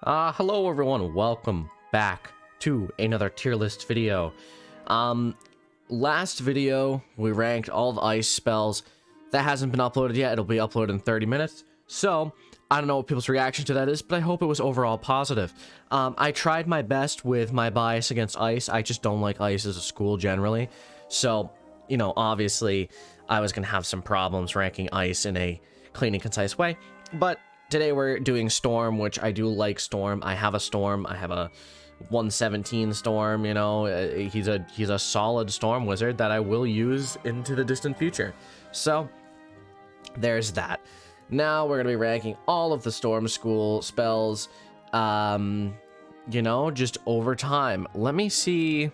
Hello everyone, welcome back to another tier list video. Last video, we ranked all the ice spells. That hasn't been uploaded yet, it'll be uploaded in 30 minutes. So, I don't know what people's reaction to that is, but I hope it was overall positive. I tried my best with my bias against ice. I just don't like ice as a school generally. So, you know, obviously, I was gonna have some problems ranking ice in a clean and concise way, but today we're doing Storm, which I do like Storm. I have a Storm. I have a 117 Storm, you know. He's a solid Storm wizard that I will use into the distant future. So, there's that. Now we're going to be ranking all of the Storm School spells, you know, just over time. Let me see.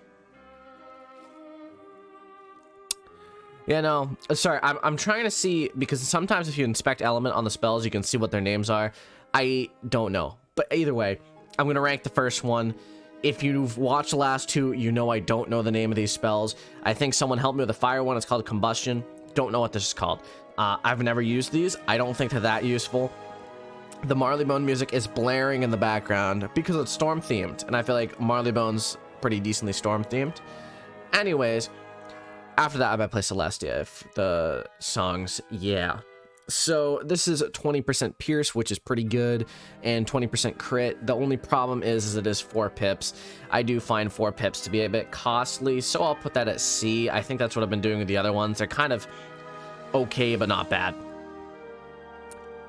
Yeah, no, sorry, I'm trying to see, because sometimes if you inspect element on the spells, you can see what their names are. I don't know, but either way, I'm going to rank the first one. If you've watched the last two, you know I don't know the name of these spells. I think someone helped me with the fire one. It's called Combustion. Don't know what this is called. I've never used these. I don't think they're that useful. The Marleybone music is blaring in the background because it's Storm themed, and I feel like Marleybone's pretty decently Storm themed. Anyways, after that, I might play Celestia if the songs, yeah. So this is 20% Pierce, which is pretty good, and 20% Crit. The only problem is it is 4 pips. I do find 4 pips to be a bit costly, so I'll put that at C. I think that's what I've been doing with the other ones. They're kind of okay, but not bad.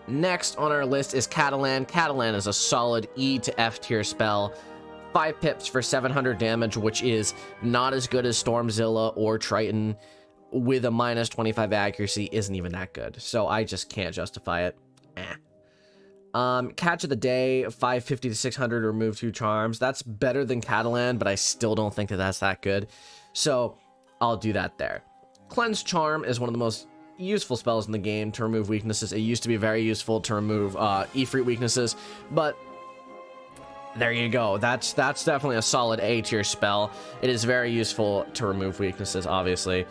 Next on our list is Catalan. Catalan is a solid E to F tier spell. 5 pips for 700 damage, which is not as good as Stormzilla or Triton, with a minus 25 accuracy isn't even that good. So I just can't justify it. Catch of the Day, 550 to 600, remove 2 charms. That's better than Catalan, but I still don't think that that's that good. So I'll do that there. Cleanse Charm is one of the most useful spells in the game to remove weaknesses. It used to be very useful to remove Ifrit weaknesses, but there you go. That's definitely a solid A tier spell. It is very useful to remove weaknesses, obviously,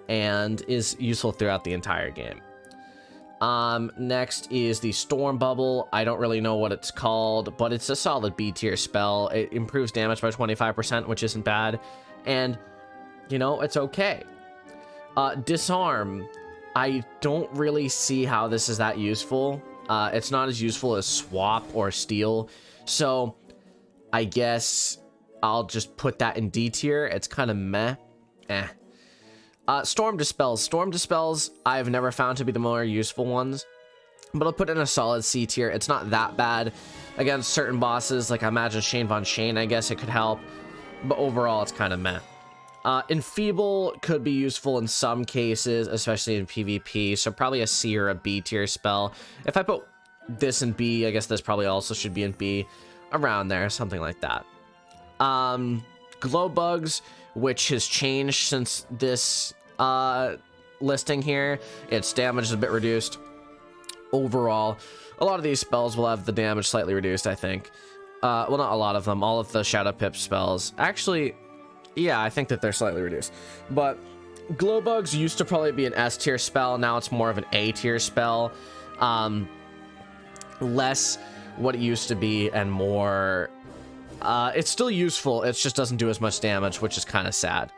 and is useful throughout the entire game. Next is the Storm Bubble. I don't really know what it's called, but it's a solid B tier spell. It improves damage by 25%, which isn't bad, and you know, it's okay. Disarm. I don't really see how this is that useful. It's not as useful as Swap or Steal, so I guess I'll just put that in D tier. It's kind of meh. Storm Dispels. Storm Dispels I've never found to be the more useful ones, but I'll put in a solid C tier. It's not that bad against certain bosses, like I imagine Shane Von Shane, I guess it could help, but overall it's kind of meh. Enfeeble could be useful in some cases, especially in PvP, so probably a C or a B tier spell. If I put this in B, I guess this probably also should be in B. Around there, something like that. Glow Bugs, which has changed since this listing here. Its damage is a bit reduced. Overall, a lot of these spells will have the damage slightly reduced, I think. Well, not a lot of them. All of the Shadow Pip spells. Actually, yeah, I think that they're slightly reduced. But Glow Bugs used to probably be an S tier spell. Now it's more of an A tier spell. Less what it used to be and more it's still useful, it just doesn't do as much damage, which is kind of sad.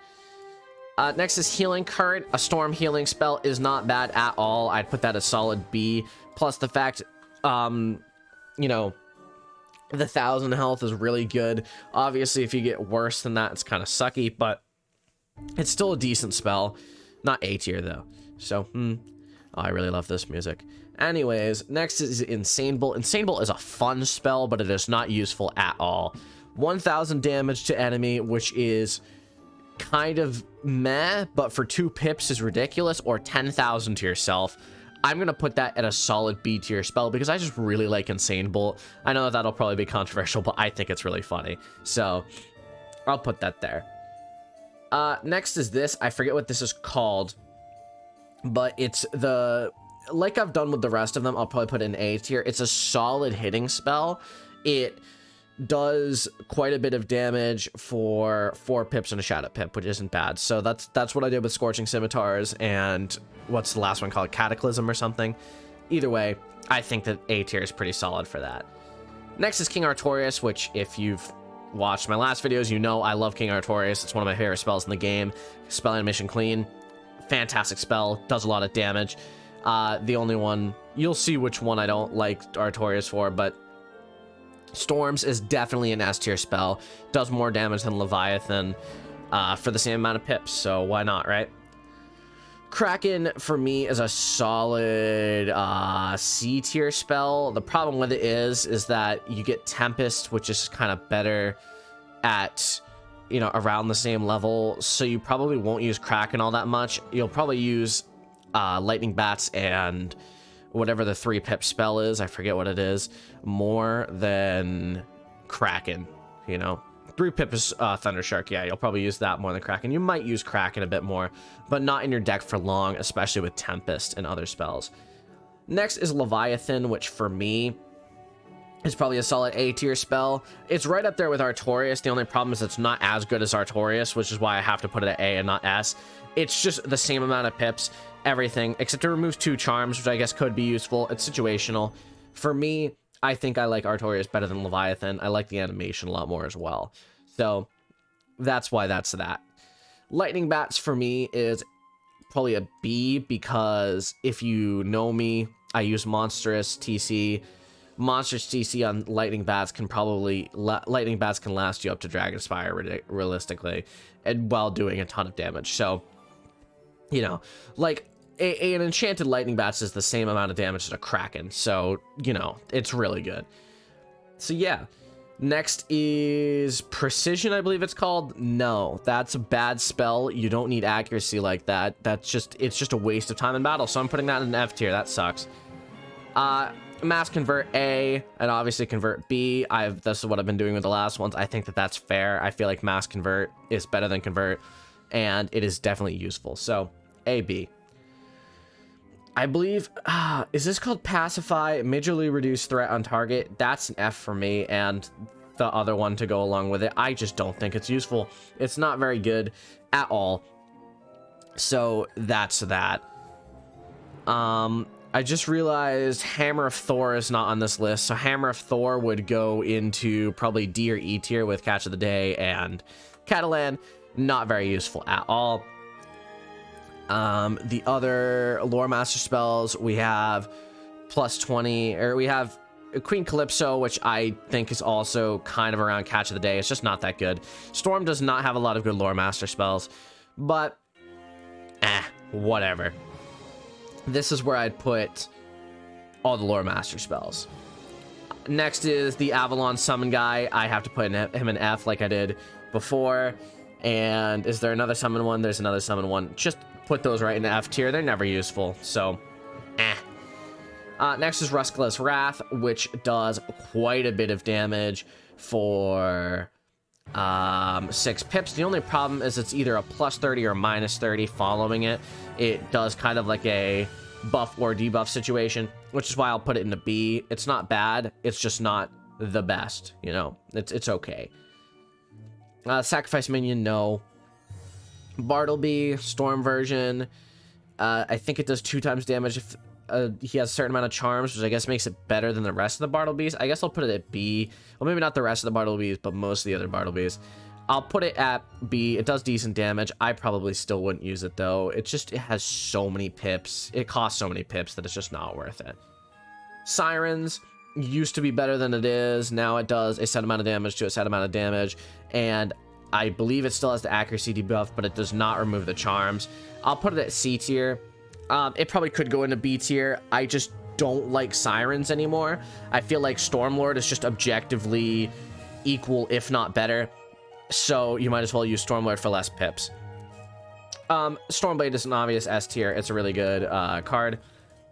Next is Healing Current. A storm healing spell is not bad at all. I'd put that as solid B, plus the fact you know, the 1000 health is really good. Obviously if you get worse than that, it's kind of sucky, but it's still a decent spell. Not A tier though, so oh, I really love this music. Anyways, next is Insane Bolt. Insane Bolt is a fun spell, but it is not useful at all. 1000 damage to enemy, which is kind of meh, but for 2 pips is ridiculous, or 10,000 to yourself. I'm going to put that at a solid B tier spell because I just really like Insane Bolt. I know that that'll probably be controversial, but I think it's really funny. So I'll put that there. Next is this. I forget what this is called, but it's the... like I've done with the rest of them, I'll probably put it in A tier. It's a solid hitting spell. It does quite a bit of damage for 4 pips and a Shadow Pip, which isn't bad. So that's what I did with Scorching Scimitars and what's the last one called? Cataclysm or something. Either way, I think that A tier is pretty solid for that. Next is King Artorias, which if you've watched my last videos, you know I love King Artorias. It's one of my favorite spells in the game. Spell animation clean. Fantastic spell. Does a lot of damage. The only one, you'll see which one I don't like Artorias for, but Storms is definitely an S tier spell. Does more damage than Leviathan for the same amount of pips, so why not, right? Kraken, for me, is a solid C tier spell. The problem with it is that you get Tempest, which is kind of better at, you know, around the same level, so you probably won't use Kraken all that much. You'll probably use Lightning Bats and whatever the 3 pip spell is, I forget what it is, more than Kraken, you know. 3 pip is Thunder Shark. Yeah, you'll probably use that more than Kraken. You might use Kraken a bit more, but not in your deck for long, especially with Tempest and other spells. Next is Leviathan, which for me is probably a solid A tier spell. It's right up there with Artorias. The only problem is it's not as good as Artorias, which is why I have to put it at A and not S. It's just the same amount of pips, everything, except it removes 2 charms, which I guess could be useful. It's situational. For me, I think I like Artorias better than Leviathan. I like the animation a lot more as well. So that's why that's that. Lightning Bats for me is probably a B, because if you know me, I use Monstrous TC. Monstrous TC on Lightning Bats can last you up to Dragonspire realistically, and while doing a ton of damage. So, you know, like an enchanted Lightning Bats is the same amount of damage as a Kraken. So, you know, it's really good. So yeah. Next is Precision, I believe it's called. No, that's a bad spell. You don't need accuracy like that. It's just a waste of time in battle. So I'm putting that in an F tier. That sucks. Mass Convert A, and obviously Convert B. This is what I've been doing with the last ones. I think that that's fair. I feel like Mass Convert is better than Convert, and it is definitely useful. So A, B. I believe, is this called Pacify? Majorly reduce threat on target. That's an F for me, and the other one to go along with it. I just don't think it's useful. It's not very good at all. So that's that. I just realized Hammer of Thor is not on this list. So Hammer of Thor would go into probably D or E tier with Catch of the Day and Catalan. Not very useful at all. The other Lore Master spells, we have plus 20, or we have Queen Calypso, which I think is also kind of around Catch of the Day. It's just not that good. Storm does not have a lot of good Lore Master spells, but whatever. This is where I'd put all the Lore Master spells. Next is the Avalon Summon guy. I have to put him in F like I did before. And is there another summon one? There's another summon one. Just put those right in the F tier. They're never useful, so next is Ruscala's Wrath, which does quite a bit of damage for 6 pips. The only problem is it's either a plus 30 or minus 30 following it. It does kind of like a buff or debuff situation, which is why I'll put it in a B. It's not bad, it's just not the best, you know. It's okay. Sacrifice minion, no. Bartleby, Storm version. I think it does 2 times damage if he has a certain amount of charms, which I guess makes it better than the rest of the Bartlebees. I guess I'll put it at B. Well, maybe not the rest of the Bartlebees, but most of the other Bartlebees. I'll put it at B. It does decent damage. I probably still wouldn't use it, though. It has so many pips. It costs so many pips that it's just not worth it. Sirens used to be better than it is. Now it does a set amount of damage to a set amount of damage, and I believe it still has the accuracy debuff, but it does not remove the charms. I'll put it at C tier. It probably could go into B tier. I just don't like Sirens anymore. I feel like Stormlord is just objectively equal, if not better. So you might as well use Stormlord for less pips. Stormblade is an obvious S tier. It's a really good card.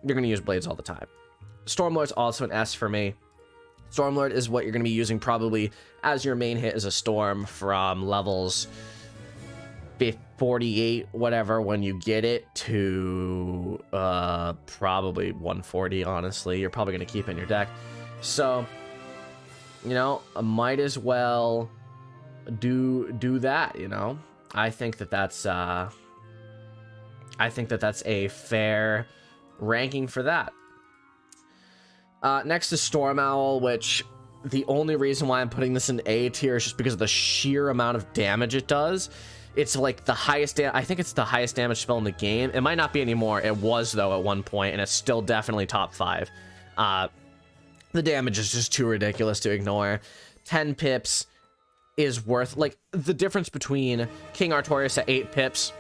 You're going to use blades all the time. Stormlord's also an S for me. Stormlord is what you're going to be using probably as your main hit as a Storm from levels 48, whatever, when you get it, to probably 140, honestly. You're probably going to keep it in your deck. So, you know, I might as well do that, you know. I think that that's a fair ranking for that. Next is Storm Owl, which the only reason why I'm putting this in A tier is just because of the sheer amount of damage it does. It's like the highest, I think it's the highest damage spell in the game. It might not be anymore. It was, though, at one point, and it's still definitely top 5. The damage is just too ridiculous to ignore. 10 pips is worth, like, the difference between King Artorias at 8 pips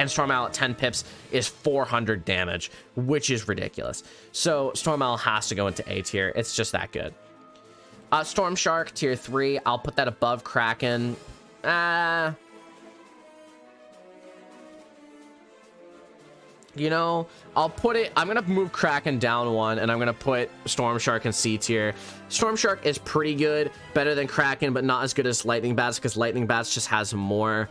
and Stormzilla at 10 pips is 400 damage, which is ridiculous. So Stormzilla has to go into A tier. It's just that good. Storm Shark, tier 3. I'll put that above Kraken. You know, I'll put it, I'm gonna move Kraken down 1, and I'm gonna put Storm Shark in C tier. Storm Shark is pretty good, better than Kraken, but not as good as Lightning Bats, because Lightning Bats just has more.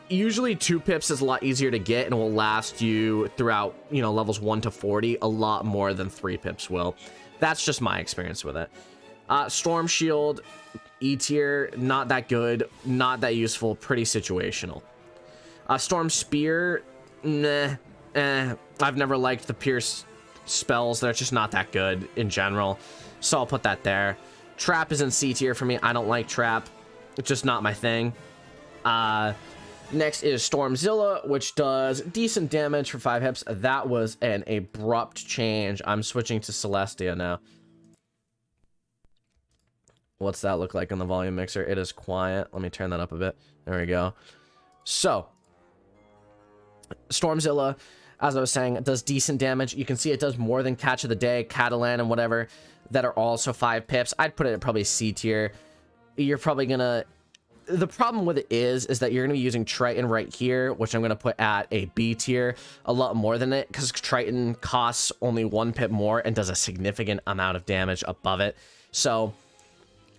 Usually 2 pips is a lot easier to get and will last you throughout, you know, levels 1 to 40 a lot more than 3 pips will. That's just my experience with it. Storm Shield, E tier, not that good, not that useful, pretty situational. Storm Spear, nah. I've never liked the Pierce spells. They're just not that good in general. So I'll put that there. Trap is in C tier for me. I don't like Trap. It's just not my thing. Next is Stormzilla, which does decent damage for 5 hits. That was an abrupt change. I'm switching to Celestia now. What's that look like on the volume mixer? It is quiet. Let me turn that up a bit. There we go. So, Stormzilla, as I was saying, it does decent damage. You can see it does more than Catch of the Day, Catalan, and whatever that are also 5 pips. I'd put it at probably C tier. You're probably gonna... The problem with it is that you're gonna be using Triton right here, which I'm gonna put at a B tier a lot more than it, because Triton costs only 1 pip more and does a significant amount of damage above it. So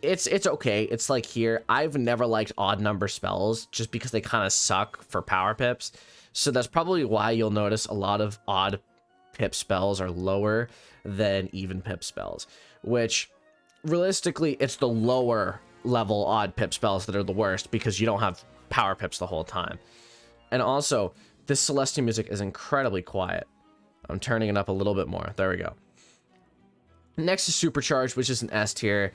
it's okay. It's like here. I've never liked odd number spells just because they kind of suck for power pips. So that's probably why you'll notice a lot of odd pip spells are lower than even pip spells, which realistically, it's the lower level odd pip spells that are the worst because you don't have power pips the whole time. And also, this Celestia music is incredibly quiet. I'm turning it up a little bit more. There we go. Next is Supercharged, which is an S tier.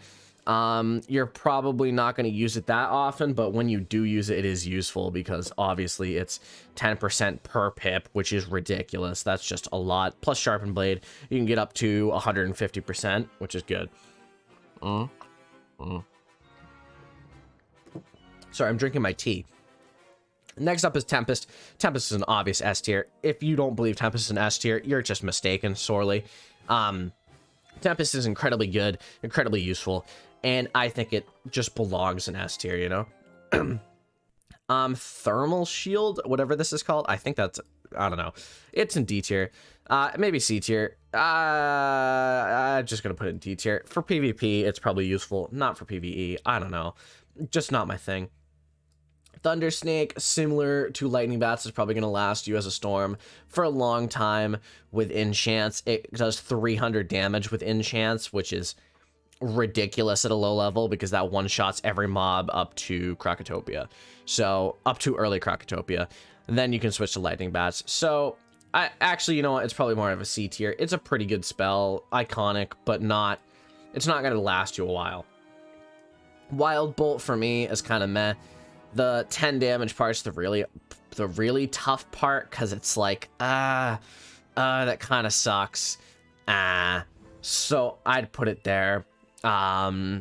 You're probably not going to use it that often, but when you do use it, it is useful because obviously it's 10% per pip, which is ridiculous. That's just a lot. Plus Sharpened Blade, you can get up to 150%, which is good. Sorry, I'm drinking my tea. Next up is Tempest. Tempest is an obvious S tier. If you don't believe Tempest is an S tier, you're just mistaken sorely. Tempest is incredibly good, incredibly useful, and I think it just belongs in S tier, you know? Thermal Shield, whatever this is called, I think that's, I don't know. It's in D tier. Maybe C tier. I'm just gonna put it in D tier. For PvP, it's probably useful. Not for PvE. I don't know. Just not my thing. Thunder Snake, similar to Lightning Bats, is probably going to last you as a storm for a long time with enchants. It does 300 damage with enchants, which is ridiculous at a low level because that one-shots every mob up to Krakatopia. So, up to early Krakatopia. And then you can switch to Lightning Bats. So, actually, you know what? It's probably more of a C tier. It's a pretty good spell. Iconic, but not... It's not going to last you a while. Wild Bolt, for me, is kind of meh. The 10 damage part's the really tough part, because it's like, that kind of sucks. So I'd put it there. I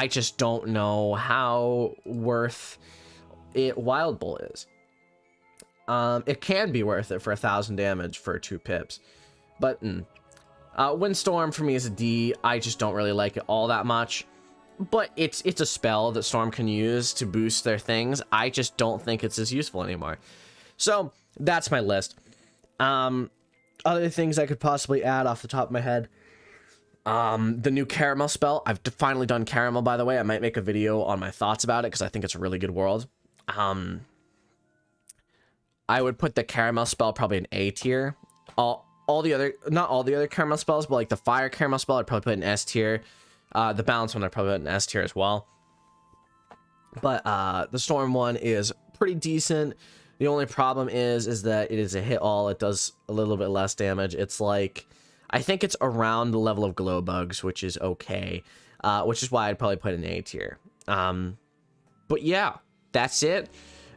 just don't know how worth it Wild Bolt is. It can be worth it for 1,000 damage for 2 pips, but Windstorm for me is a D. I just don't really like it all that much. But it's a spell that Storm can use to boost their things. I just don't think it's as useful anymore. So, that's my list. Other things I could possibly add off the top of my head. The new Caramel spell. I've finally done Caramel, by the way. I might make a video on my thoughts about it, because I think it's a really good world. I would put the Caramel spell probably in A tier. All the other... Not all the other Caramel spells, but like the Fire Caramel spell, I'd probably put in S tier. The balance one I probably put in S tier as well. But the Storm one is pretty decent. The only problem is that it is a hit all. It does a little bit less damage. It's like, I think it's around the level of Glow Bugs, which is okay. which is why I'd probably put it in A tier. But yeah, that's it.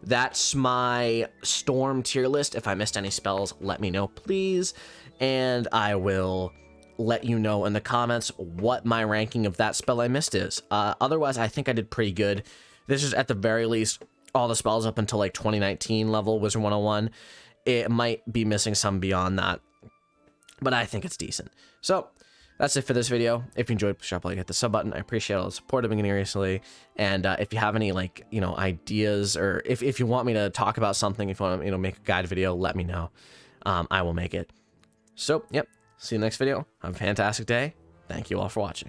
That's my Storm tier list. If I missed any spells, let me know, please. And I will let you know in the comments what my ranking of that spell I missed is. Otherwise, I think I did pretty good. This is at the very least all the spells up until like 2019 level Wizard 101. It might be missing some beyond that, but I think it's decent. So that's it for this video. If you enjoyed, push up like, hit the sub button. I appreciate all the support I've been getting recently. And if you have any, like, you know, ideas, or if you want me to talk about something, if you want to, you know, make a guide video, let me know. I will make it. So, yep. See you in the next video. Have a fantastic day. Thank you all for watching.